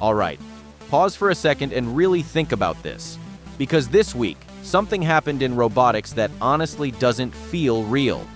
Alright, pause for a second and really think about this. Because this week, something happened in robotics that honestly doesn't feel real.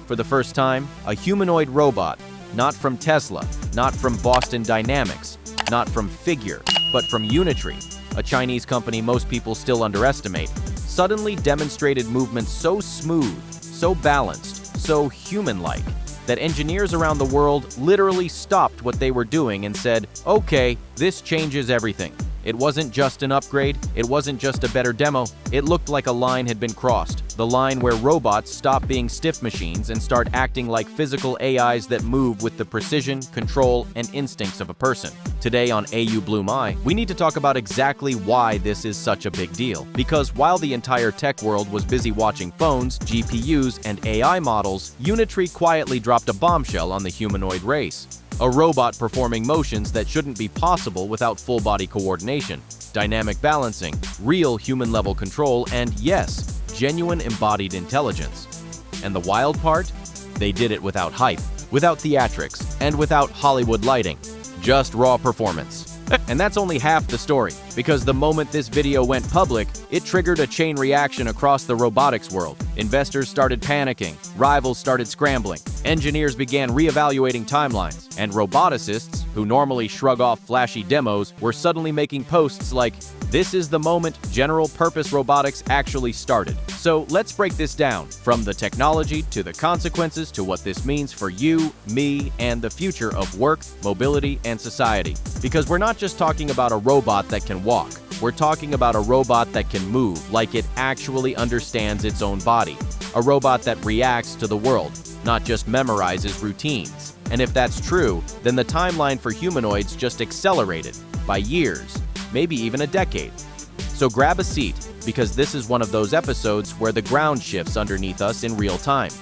For the first time, a humanoid robot, not from Tesla, not from Boston Dynamics, not from Figure, but from Unitree, a Chinese company most people still underestimate, suddenly demonstrated movements so smooth, so balanced, so human-like, that engineers around the world literally stopped what they were doing and said, okay, this changes everything. It wasn't just an upgrade, it wasn't just a better demo, it looked like a line had been crossed. The line where robots stop being stiff machines and start acting like physical AIs that move with the precision, control, and instincts of a person. Today on AU Blue My, we need to talk about exactly why this is such a big deal. Because while the entire tech world was busy watching phones, GPUs, and AI models, Unitree quietly dropped a bombshell on the humanoid race. A robot performing motions that shouldn't be possible without full-body coordination, dynamic balancing, real human-level control, and yes, genuine embodied intelligence. And the wild part? They did it without hype, without theatrics, and without Hollywood lighting. Just raw performance. And that's only half the story, because the moment this video went public, it triggered a chain reaction across the robotics world. Investors started panicking, rivals started scrambling, engineers began reevaluating timelines, and roboticists, who normally shrug off flashy demos, were suddenly making posts like, "This is the moment general-purpose robotics actually started." So let's break this down, from the technology to the consequences to what this means for you, me, and the future of work, mobility, and society. Because we're not just talking about a robot that can walk. We're talking about a robot that can move like it actually understands its own body. A robot that reacts to the world, not just memorizes routines. And if that's true, then the timeline for humanoids just accelerated by years, maybe even a decade. So grab a seat, because this is one of those episodes where the ground shifts underneath us in real time.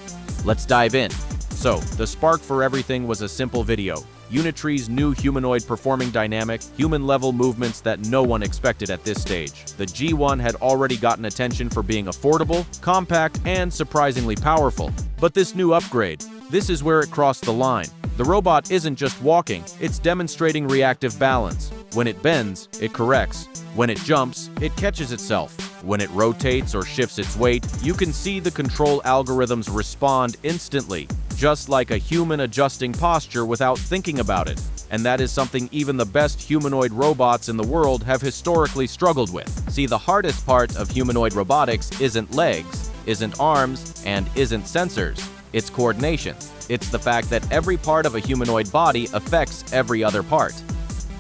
Let's dive in. So, the spark for everything was a simple video. Unitree's new humanoid performing dynamic, human-level movements that no one expected at this stage. The G1 had already gotten attention for being affordable, compact, and surprisingly powerful. But this new upgrade, this is where it crossed the line. The robot isn't just walking, it's demonstrating reactive balance. When it bends, it corrects. When it jumps, it catches itself. When it rotates or shifts its weight, you can see the control algorithms respond instantly, just like a human adjusting posture without thinking about it. And that is something even the best humanoid robots in the world have historically struggled with. See, the hardest part of humanoid robotics isn't legs, isn't arms, and isn't sensors. It's coordination. It's the fact that every part of a humanoid body affects every other part.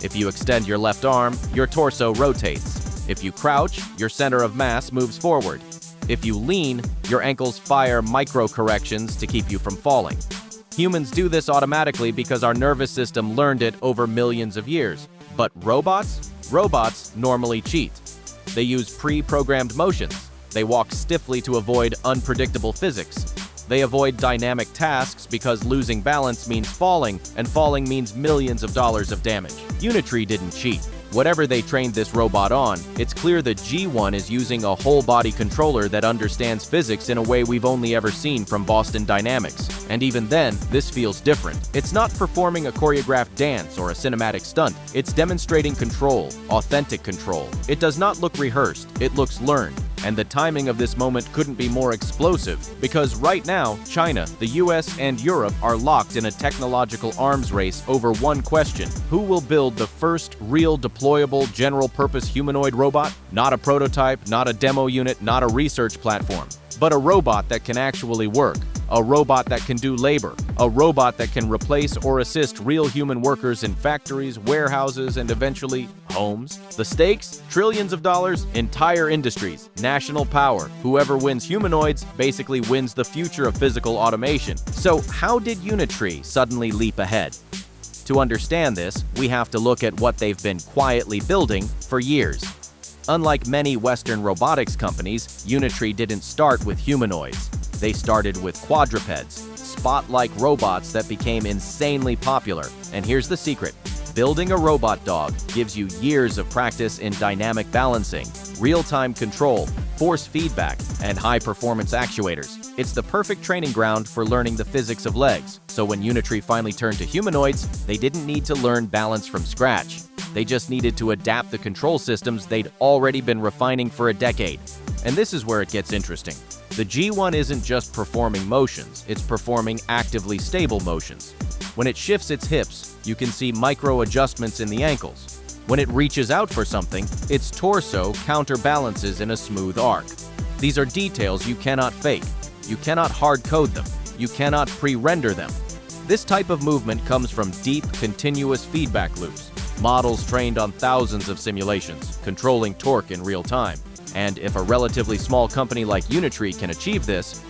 If you extend your left arm, your torso rotates. If you crouch, your center of mass moves forward. If you lean, your ankles fire micro-corrections to keep you from falling. Humans do this automatically because our nervous system learned it over millions of years. But robots? Robots normally cheat. They use pre-programmed motions. They walk stiffly to avoid unpredictable physics. They avoid dynamic tasks because losing balance means falling, and falling means millions of dollars of damage. Unitree didn't cheat. Whatever they trained this robot on, it's clear the G1 is using a whole-body controller that understands physics in a way we've only ever seen from Boston Dynamics. And even then, this feels different. It's not performing a choreographed dance or a cinematic stunt. It's demonstrating control, authentic control. It does not look rehearsed, it looks learned. And the timing of this moment couldn't be more explosive, because right now, China, the US, and Europe are locked in a technological arms race over one question: who will build the first real deployable general-purpose humanoid robot? Not a prototype, not a demo unit, not a research platform, but a robot that can actually work. A robot that can do labor. A robot that can replace or assist real human workers in factories, warehouses, and eventually homes. The stakes? Trillions of dollars, entire industries, national power. Whoever wins humanoids basically wins the future of physical automation. So how did Unitree suddenly leap ahead? To understand this, we have to look at what they've been quietly building for years. Unlike many Western robotics companies, Unitree didn't start with humanoids. They started with quadrupeds, spot-like robots that became insanely popular. And here's the secret. Building a robot dog gives you years of practice in dynamic balancing, real-time control, force feedback, and high-performance actuators. It's the perfect training ground for learning the physics of legs. So when Unitree finally turned to humanoids, they didn't need to learn balance from scratch. They just needed to adapt the control systems they'd already been refining for a decade. And this is where it gets interesting. The G1 isn't just performing motions, it's performing actively stable motions. When it shifts its hips, you can see micro adjustments in the ankles. When it reaches out for something, its torso counterbalances in a smooth arc. These are details you cannot fake. You cannot hard-code them. You cannot pre-render them. This type of movement comes from deep, continuous feedback loops, models trained on thousands of simulations, controlling torque in real time. And if a relatively small company like Unitree can achieve this,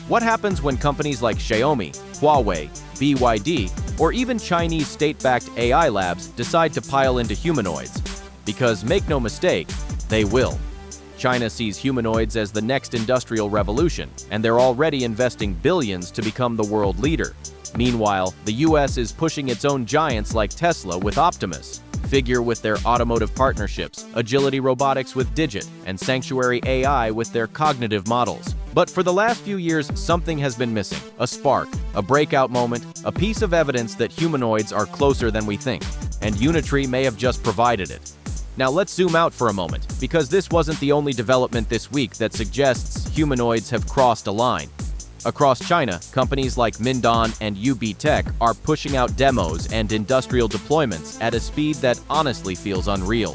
what happens when companies like Xiaomi, Huawei, BYD, or even Chinese state-backed AI labs decide to pile into humanoids? Because make no mistake, they will. China sees humanoids as the next industrial revolution, and they're already investing billions to become the world leader. Meanwhile, the US is pushing its own giants like Tesla with Optimus, Figure with their automotive partnerships, Agility Robotics with Digit, and Sanctuary AI with their cognitive models. But for the last few years, something has been missing. A spark, a breakout moment, a piece of evidence that humanoids are closer than we think. And Unitree may have just provided it. Now let's zoom out for a moment, because this wasn't the only development this week that suggests humanoids have crossed a line. Across China, companies like Mindon and UB Tech are pushing out demos and industrial deployments at a speed that honestly feels unreal.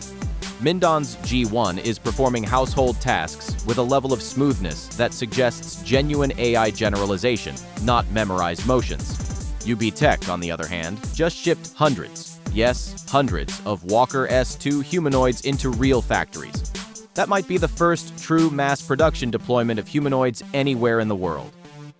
Mindon's G1 is performing household tasks with a level of smoothness that suggests genuine AI generalization, not memorized motions. UB Tech, on the other hand, just shipped hundreds, yes, hundreds of Walker S2 humanoids into real factories. That might be the first true mass production deployment of humanoids anywhere in the world.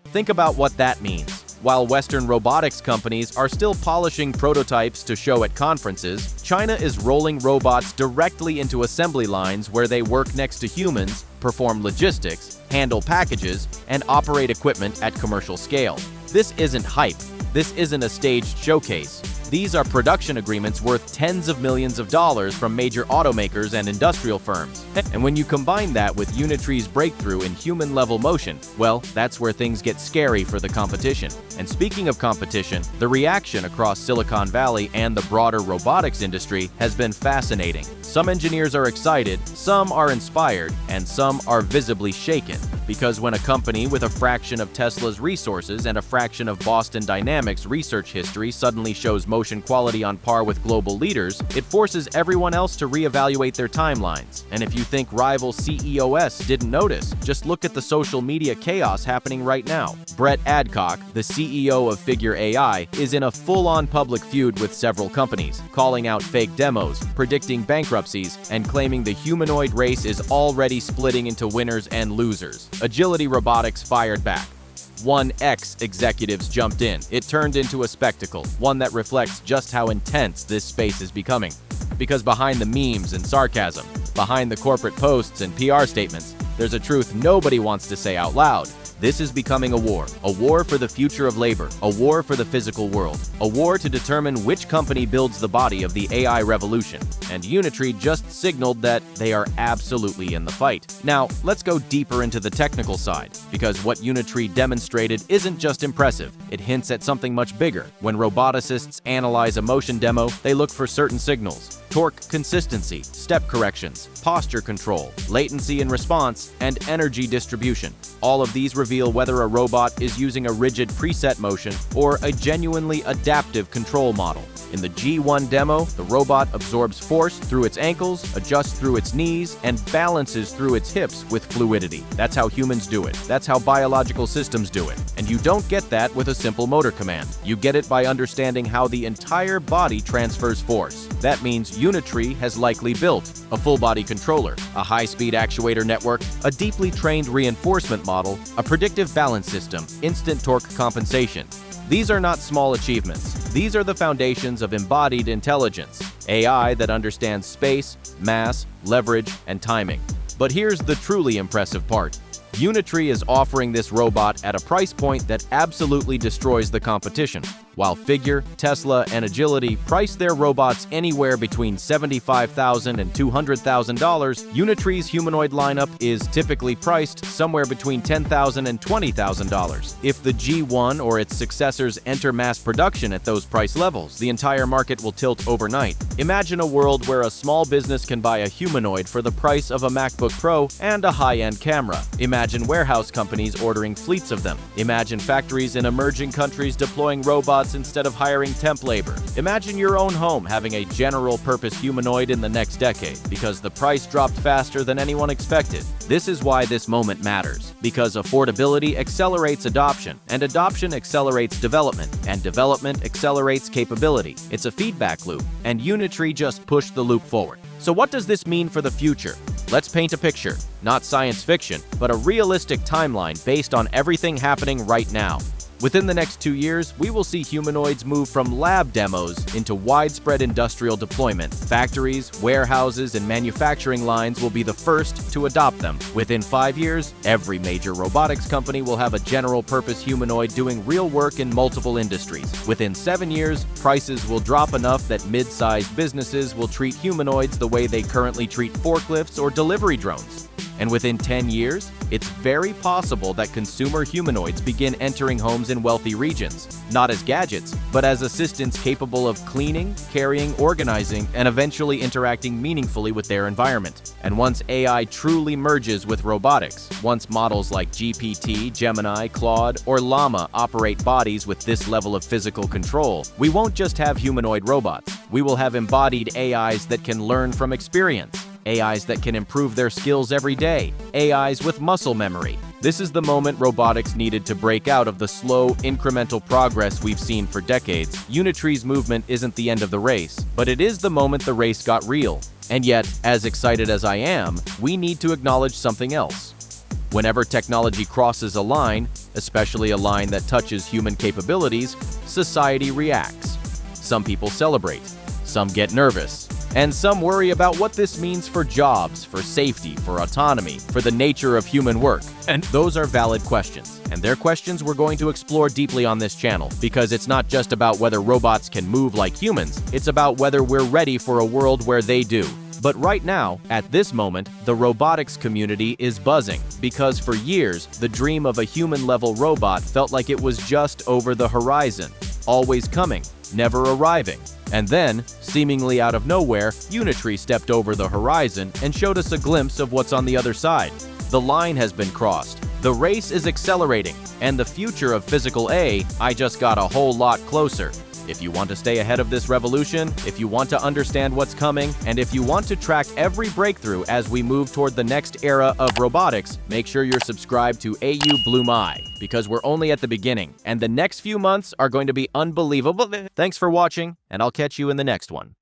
Think about what that means. While Western robotics companies are still polishing prototypes to show at conferences, China is rolling robots directly into assembly lines where they work next to humans, perform logistics, handle packages, and operate equipment at commercial scale. This isn't hype. This isn't a staged showcase. These are production agreements worth tens of millions of dollars from major automakers and industrial firms. And when you combine that with Unitree's breakthrough in human-level motion, well, that's where things get scary for the competition. And speaking of competition, the reaction across Silicon Valley and the broader robotics industry has been fascinating. Some engineers are excited, some are inspired, and some are visibly shaken. Because when a company with a fraction of Tesla's resources and a fraction of Boston Dynamics' research history suddenly shows motion quality on par with global leaders, it forces everyone else to reevaluate their timelines. And if you think rival CEOs didn't notice, just look at the social media chaos happening right now. Brett Adcock, the CEO of Figure AI, is in a full-on public feud with several companies, calling out fake demos, predicting bankruptcies, and claiming the humanoid race is already splitting into winners and losers. Agility Robotics fired back. 1X executives jumped in. It turned into a spectacle, one that reflects just how intense this space is becoming. Because behind the memes and sarcasm, behind the corporate posts and PR statements, there's a truth nobody wants to say out loud. This is becoming a war for the future of labor, a war for the physical world, a war to determine which company builds the body of the AI revolution. And Unitree just signaled that they are absolutely in the fight. Now, let's go deeper into the technical side, because what Unitree demonstrated isn't just impressive, it hints at something much bigger. When roboticists analyze a motion demo, they look for certain signals: torque consistency, step corrections, posture control, latency in response, and energy distribution. All of these reveal whether a robot is using a rigid preset motion or a genuinely adaptive control model. In the G1 demo, the robot absorbs force through its ankles, adjusts through its knees, and balances through its hips with fluidity. That's how humans do it. That's how biological systems do it. And you don't get that with a simple motor command. You get it by understanding how the entire body transfers force. That means Unitree has likely built a full-body controller, a high-speed actuator network, a deeply trained reinforcement model, a predictive balance system, instant torque compensation. These are not small achievements. These are the foundations of embodied intelligence, AI that understands space, mass, leverage, and timing. But here's the truly impressive part. Unitree is offering this robot at a price point that absolutely destroys the competition. While Figure, Tesla, and Agility price their robots anywhere between $75,000 and $200,000, Unitree's humanoid lineup is typically priced somewhere between $10,000 and $20,000. If the G1 or its successors enter mass production at those price levels, the entire market will tilt overnight. Imagine a world where a small business can buy a humanoid for the price of a MacBook Pro and a high-end camera. Imagine warehouse companies ordering fleets of them. Imagine factories in emerging countries deploying robots instead of hiring temp labor. Imagine your own home having a general-purpose humanoid in the next decade, because the price dropped faster than anyone expected. This is why this moment matters, because affordability accelerates adoption, and adoption accelerates development, and development accelerates capability. It's a feedback loop, and Unitree just pushed the loop forward. So what does this mean for the future? Let's paint a picture, not science fiction, but a realistic timeline based on everything happening right now. Within the next 2 years, we will see humanoids move from lab demos into widespread industrial deployment. Factories, warehouses, and manufacturing lines will be the first to adopt them. Within 5 years, every major robotics company will have a general-purpose humanoid doing real work in multiple industries. Within 7 years, prices will drop enough that mid-sized businesses will treat humanoids the way they currently treat forklifts or delivery drones. And within 10 years, it's very possible that consumer humanoids begin entering homes in wealthy regions, not as gadgets, but as assistants capable of cleaning, carrying, organizing, and eventually interacting meaningfully with their environment. And once AI truly merges with robotics, once models like GPT, Gemini, Claude, or Llama operate bodies with this level of physical control, we won't just have humanoid robots. We will have embodied AIs that can learn from experience. AIs that can improve their skills every day, AIs with muscle memory. This is the moment robotics needed to break out of the slow, incremental progress we've seen for decades. Unitree's movement isn't the end of the race, but it is the moment the race got real. And yet, as excited as I am, we need to acknowledge something else. Whenever technology crosses a line, especially a line that touches human capabilities, society reacts. Some people celebrate, some get nervous, and some worry about what this means for jobs, for safety, for autonomy, for the nature of human work. And those are valid questions. And they're questions we're going to explore deeply on this channel, because it's not just about whether robots can move like humans, it's about whether we're ready for a world where they do. But right now, at this moment, the robotics community is buzzing, because for years, the dream of a human-level robot felt like it was just over the horizon, always coming, never arriving. And then, seemingly out of nowhere, Unitree stepped over the horizon and showed us a glimpse of what's on the other side. The line has been crossed, the race is accelerating, and the future of physical AI just got a whole lot closer. If you want to stay ahead of this revolution, if you want to understand what's coming, and if you want to track every breakthrough as we move toward the next era of robotics, make sure you're subscribed to AU Bloom Eye, because we're only at the beginning, and the next few months are going to be unbelievable. Thanks for watching, and I'll catch you in the next one.